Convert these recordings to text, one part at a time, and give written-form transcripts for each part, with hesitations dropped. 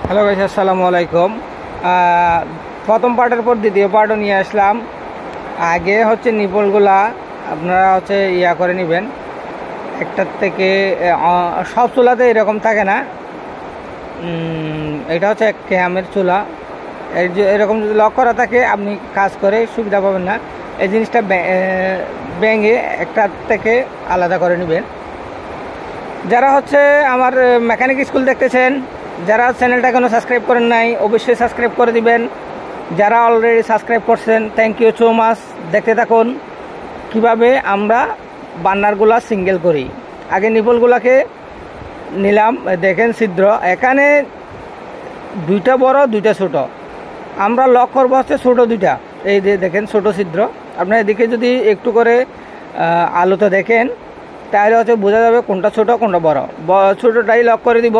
Hello guys, আসসালামু আলাইকুম। প্রথম পার্টের পর দ্বিতীয় পার্টও নিয়ে আসলাম। আগে হচ্ছে নিপলগুলা আপনারা হচ্ছে করে নেবেন। একটার থেকে সব চুলাতে এরকম থাকে না। এটা হচ্ছে এক ক্যামের চুলা। এরকম যদি লক করা থাকে আপনি কাজ করে সুবিধা পাবেন না। এই জিনিসটা ব্যাঙে একটার থেকে আলাদা করে নেবেন। যারা হচ্ছে আমার মেকানিক স্কুল দেখতেছেন, যারা চ্যানেলটা এখনও সাবস্ক্রাইব করেন নাই অবশ্যই সাবস্ক্রাইব করে দিবেন। যারা অলরেডি সাবস্ক্রাইব করছেন থ্যাংক ইউ সো মাচ। দেখতে থাকুন কিভাবে আমরা বার্নারগুলা সিঙ্গেল করি। আগে নিপলগুলাকে নিলাম, দেখেন ছিদ্র এখানে দুইটা বড় দুইটা ছোট। আমরা লক করবো হচ্ছে ছোটো দুইটা। এই যে দেখেন ছোট ছিদ্র। আপনার এদিকে যদি একটু করে আলোতে দেখেন তাহলে হচ্ছে বোঝা যাবে কোনটা ছোট কোনটা বড়। ছোটোটাই লক করে দিব,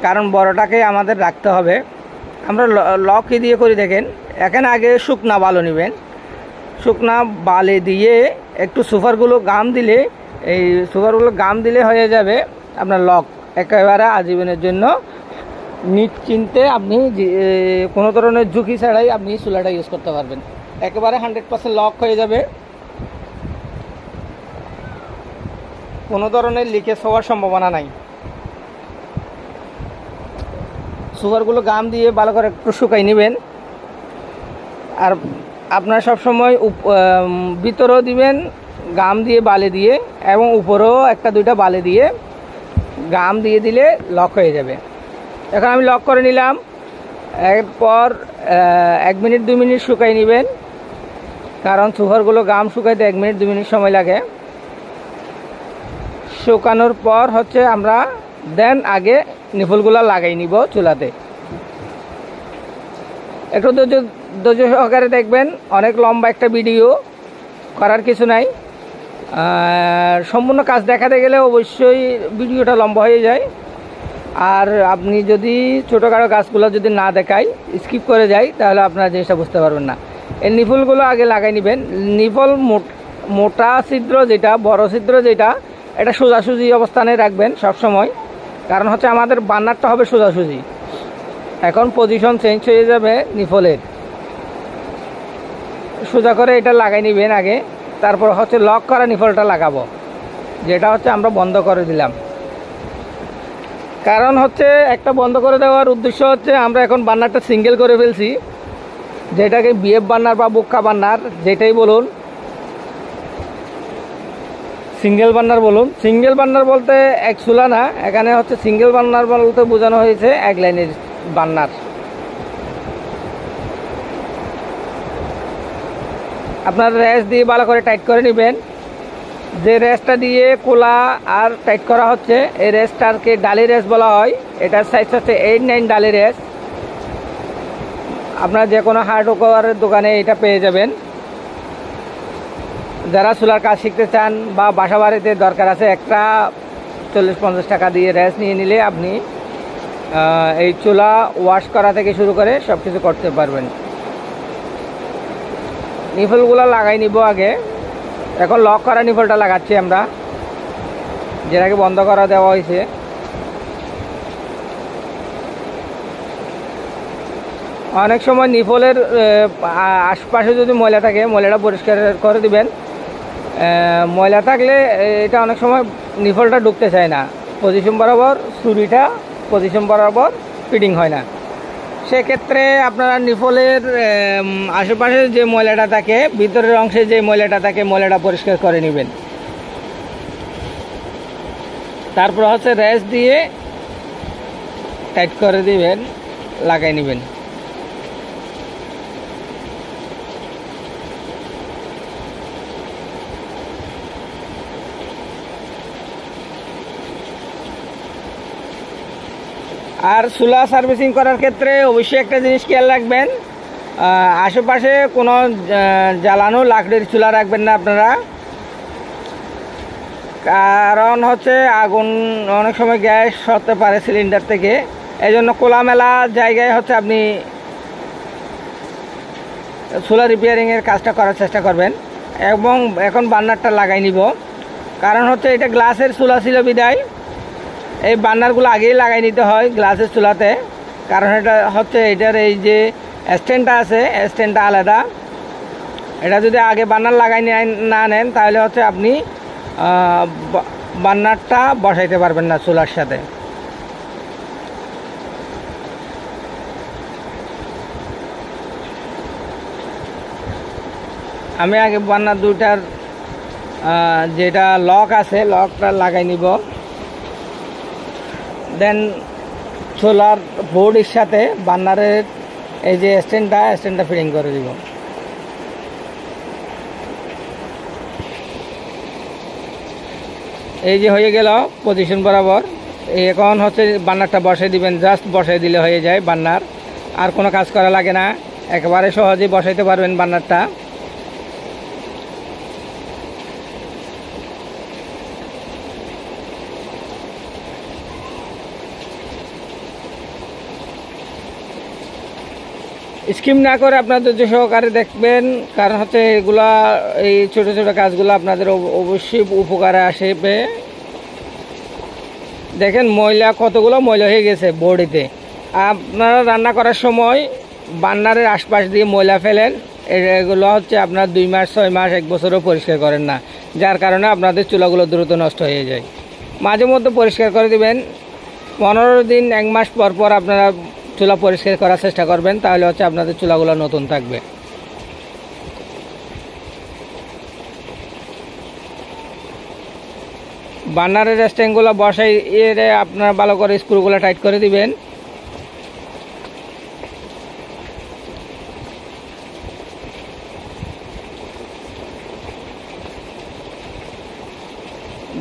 কারণ বড়টাকে আমাদের রাখতে হবে। আমরা লক কি দিয়ে করি দেখেন। এখানে আগে শুকনা বালু নেবেন। শুকনা বালি দিয়ে একটু সুপারগুলো গাম দিলে, এই সুপারগুলো গাম দিলে হয়ে যাবে আপনার লক। একেবারে আজীবনের জন্য নিশ্চিন্তে আপনি কোনো ধরনের ঝুঁকি ছাড়াই আপনি চুলাটা ইউজ করতে পারবেন। একেবারে 100% লক হয়ে যাবে, কোনো ধরনের লিকেজ হওয়ার সম্ভাবনা নাই। সুপারগুলো গাম দিয়ে ভালো করে একটু শুকাই নেবেন। আর আপনার সবসময় ভিতরেও দিবেন গাম দিয়ে বালি দিয়ে, এবং উপরেও একটা দুইটা বালি দিয়ে গাম দিয়ে দিলে লক হয়ে যাবে। এখন আমি লক করে নিলাম। এরপর 1 মিনিট 2 মিনিট শুকাই নেবেন, কারণ সুপারগুলো গাম শুকাইতে 1 মিনিট 2 মিনিট সময় লাগে। শুকানোর পর হচ্ছে আমরা দেন আগে নিপলগুলো লাগাই নিব চুলাতে। একটু ধৈর্য সহকারে দেখবেন, অনেক লম্বা একটা ভিডিও, করার কিছু নাই। সম্পূর্ণ কাজ দেখাতে গেলে অবশ্যই ভিডিওটা লম্বা হয়ে যায়। আর আপনি যদি ছোটোখাটো গাছগুলো যদি না দেখাই, স্কিপ করে যাই, তাহলে আপনারা জিনিসটা বুঝতে পারবেন না। এই নিপলগুলো আগে লাগাই নেবেন। নিপল মোটা ছিদ্র যেটা, বড় ছিদ্র যেটা, এটা সোজাসুজি অবস্থানে রাখবেন সব সময়, কারণ হচ্ছে আমাদের বার্নারটা হবে সোজাসুজি। এখন পজিশন চেঞ্জ হয়ে যাবে নিপলের। সোজা করে এটা লাগাই নেবেন আগে, তারপর হচ্ছে লক করা নিপলটা লাগাবো, যেটা হচ্ছে আমরা বন্ধ করে দিলাম। কারণ হচ্ছে একটা বন্ধ করে দেওয়ার উদ্দেশ্য হচ্ছে আমরা এখন বার্নারটা সিঙ্গেল করে ফেলছি, যেটাকে বিএফ বার্নার বা বুক্কা বার্নার যেটাই বলুন, সিঙ্গেল বার্নার বলুন। সিঙ্গেল বার্নার বলতে এক চুলা না, এখানে হচ্ছে সিঙ্গেল বার্নার বলতে বোঝানো হয়েছে এক লাইনের বার্নার। আপনার রেস দিয়ে ভালো করে টাইট করে নেবেন। যে রেসটা দিয়ে কোলা আর টাইট করা হচ্ছে এই রেসটাকে ডালি রেস বলা হয়। এটার সাইজ হচ্ছে 8-9 ডালি রেস। আপনার যে কোনো হার্ডওয়্যারের দোকানে এটা পেয়ে যাবেন। যারা চুলার কাজ শিখতে চান বা বাসা বাড়িতে দরকার আছে, একটা 40-50 টাকা দিয়ে রেস নিয়ে নিলে আপনি এই চুলা ওয়াশ করা থেকে শুরু করে সব কিছু করতে পারবেন। নিপলগুলো লাগাই নিব আগে। এখন লক করা নিপলটা লাগাচ্ছি আমরা, যেটাকে বন্ধ করা দেওয়া হয়েছে। অনেক সময় নিপলের আশপাশে যদি ময়লা থাকে ময়লাটা পরিষ্কার করে দিবেন। ময়লা থাকলে এটা অনেক সময় নিপলটা ঢুকতে চায় না, পজিশন বরাবর ছুরিটা পজিশন বরাবর ফিটিং হয় না। সেক্ষেত্রে আপনারা নিপলের আশেপাশে যে ময়লাটা থাকে, ভিতরের অংশে যে ময়লাটা থাকে, ময়লাটা পরিষ্কার করে নেবেন। তারপর হচ্ছে রেস দিয়ে টাইট করে দিবেন, লাগাই নেবেন। আর চুলা সার্ভিসিং করার ক্ষেত্রে অবশ্যই একটা জিনিস খেয়াল রাখবেন, আশেপাশে কোনো জ্বালানো লাকড়ির চুলা রাখবেন না আপনারা। কারণ হচ্ছে আগুন অনেক সময় গ্যাস হতে পারে সিলিন্ডার থেকে, এই জন্য খোলামেলা জায়গায় হচ্ছে আপনি চুলা রিপেয়ারিংয়ের কাজটা করার চেষ্টা করবেন। এবং এখন বার্নারটা লাগাই নিব, কারণ হচ্ছে এটা গ্লাসের চুলা ছিল বিদায় এই বার্নারগুলো আগেই লাগাই নিতে হয় গ্লাসের চুলাতে। কারণ এটা হচ্ছে এটার এই যে স্ট্যান্ডটা আছে, স্ট্যান্ডটা আলাদা। এটা যদি আগে বার্নার লাগাই না নেন তাহলে হচ্ছে আপনি বার্নারটা বসাইতে পারবেন না চুলার সাথে। আমি আগে বার্নার দুটার যেটা লক আছে লকটা লাগাই নিব, দেন চুলার বোর্ডের সাথে বার্নারের এই যে স্ট্যান্ডটা ফিটিং করে দিব। এই যে হয়ে গেল পজিশন বরাবর। এখন হচ্ছে বার্নারটা বসাই দিবেন, জাস্ট বসাই দিলে হয়ে যায় বার্নার, আর কোনো কাজ করা লাগে না, একেবারে সহজেই বসাইতে পারবেন বার্নারটা। স্কিম না করে আপনার ধৈর্য সহকারে দেখবেন, কারণ হচ্ছে এগুলা এই ছোট ছোট কাজগুলো আপনাদের অবশ্যই উপকারে আসবে। দেখেন কতগুলো ময়লা হয়ে গেছে বডিতে। আপনারা রান্না করার সময় বার্নারের আশপাশ দিয়ে ময়লা ফেলেন, এগুলো হচ্ছে আপনার 2 মাস 6 মাস 1 বছরও পরিষ্কার করেন না, যার কারণে আপনাদের চুলাগুলো দ্রুত নষ্ট হয়ে যায়। মাঝে মধ্যে পরিষ্কার করে দিবেন, 15 দিন 1 মাস পর পর আপনারা চুলা পরিষ্কার করার চেষ্টা করবেন, তাহলে হচ্ছে আপনাদের চুলাগুলো নতুন থাকবে। বার্নারের স্ট্যান্ডগুলো বসাই আপনারা ভালো করে স্ক্রুগুলো টাইট করে দিবেন।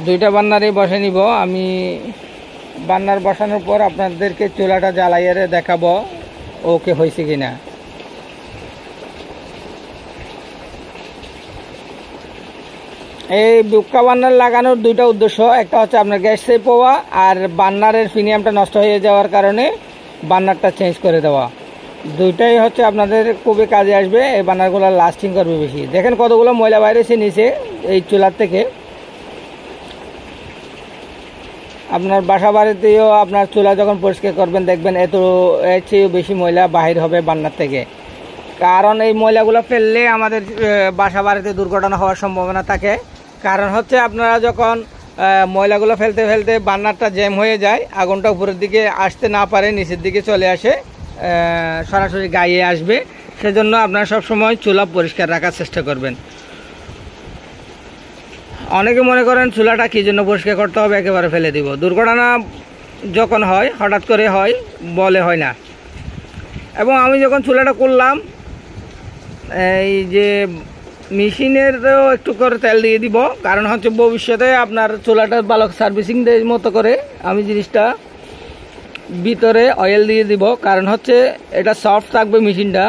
দুইটা বার্নারই বসে নিব আমি। বার্নার বসানোর পর আপনাদেরকে চুলাটা জ্বালাইয়ে দেখাবো ওকে হয়েছে কিনা। এই বুক্কা বার্নার লাগানোর দুইটা উদ্দেশ্য, একটা হচ্ছে আপনার গ্যাস সেভ হওয়া, আর বার্নারের প্রিমিয়ামটা নষ্ট হয়ে যাওয়ার কারণে বার্নারটা চেঞ্জ করে দেওয়া। দুইটাই হচ্ছে আপনাদের খুবই কাজে আসবে, এই বার্নারগুলো লাস্টিং করবে বেশি। দেখেন কতগুলো ময়লা বাইরেছে নিচে এই চুলার থেকে। আপনার বাসা বাড়িতেও আপনার চুলা যখন পরিষ্কার করবেন দেখবেন এর চেয়েও বেশি ময়লা বাহির হবে বার্নার থেকে, কারণ এই ময়লাগুলো ফেললে আমাদের বাসা বাড়িতে দুর্ঘটনা হওয়ার সম্ভাবনা থাকে। কারণ হচ্ছে আপনারা যখন ময়লাগুলো ফেলতে ফেলতে বার্নারটা জ্যাম হয়ে যায়, আগুনটা উপরের দিকে আসতে না পারে, নিচের দিকে চলে আসে, সরাসরি গায়ে আসবে। সেজন্য আপনারা সবসময় চুলা পরিষ্কার রাখার চেষ্টা করবেন। অনেকে মনে করেন চুলাটা কী জন্য পরিষ্কার করতে হবে, একেবারে ফেলে দিব। দুর্ঘটনা যখন হয় হঠাৎ করে হয়, বলে হয় না। এবং আমি যখন চুলাটা করলাম, এই যে মেশিনেরও একটু করে তেল দিয়ে দিব, কারণ হচ্ছে ভবিষ্যতে আপনার চুলাটার ভালো সার্ভিসিং দেওয়ার মতো করে আমি জিনিসটা ভিতরে অয়েল দিয়ে দিব। কারণ হচ্ছে এটা সফট থাকবে মেশিনটা।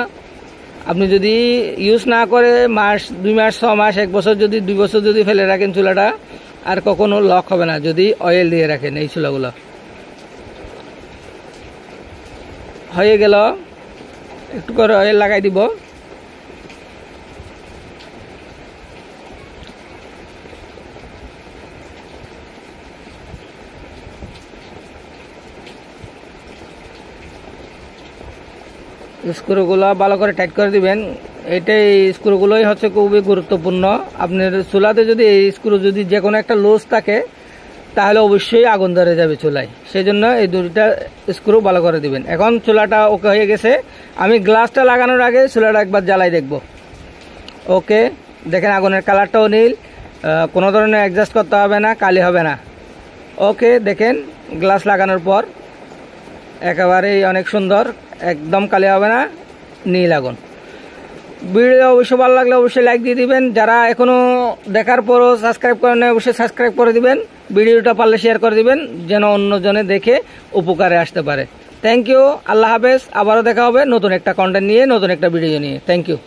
আপনি যদি ইউজ না করে 2 মাস 6 মাস 1 বছর যদি 2 বছর যদি ফেলে রাখেন চুলাটা, আর কখনো লক হবে না যদি অয়েল দিয়ে রাখেন। এই চুলাগুলো হয়ে গেল, একটু করে অয়েল লাগাই দিব। স্ক্রুগুলো ভালো করে টাইট করে দিবেন। এটাই স্ক্রুগুলোই হচ্ছে খুবই গুরুত্বপূর্ণ। আপনার চুলাতে যদি এই স্ক্রু যদি যে কোনো একটা লুজ থাকে তাহলে অবশ্যই আগুন ধরে যাবে চুলায়, সেই জন্য এই দুইটা স্ক্রু ভালো করে দিবেন। এখন চুলাটা ওকে হয়ে গেছে। আমি গ্লাসটা লাগানোর আগে চুলাটা একবার জ্বালাই দেখব। ওকে, দেখেন আগুনের কালারটাও নীল, কোনো ধরনের অ্যাডজাস্ট করতে হবে না, কালি হবে না। ওকে, দেখেন গ্লাস লাগানোর পর একেবারেই অনেক সুন্দর, একদম কালি হবে না, নীল আগুন। ভিডিও অবশ্যই ভালো লাগলে অবশ্যই লাইক দিয়ে দিবেন। যারা এখনও দেখার পরও সাবস্ক্রাইব করেন না অবশ্যই সাবস্ক্রাইব করে দিবেন। ভিডিওটা পারলে শেয়ার করে দিবেন যেন অন্যজনে দেখে উপকারে আসতে পারে। থ্যাংক ইউ, আল্লাহ হাফেজ। আবারও দেখা হবে নতুন একটা কন্টেন্ট নিয়ে, নতুন একটা ভিডিও নিয়ে। Thank you.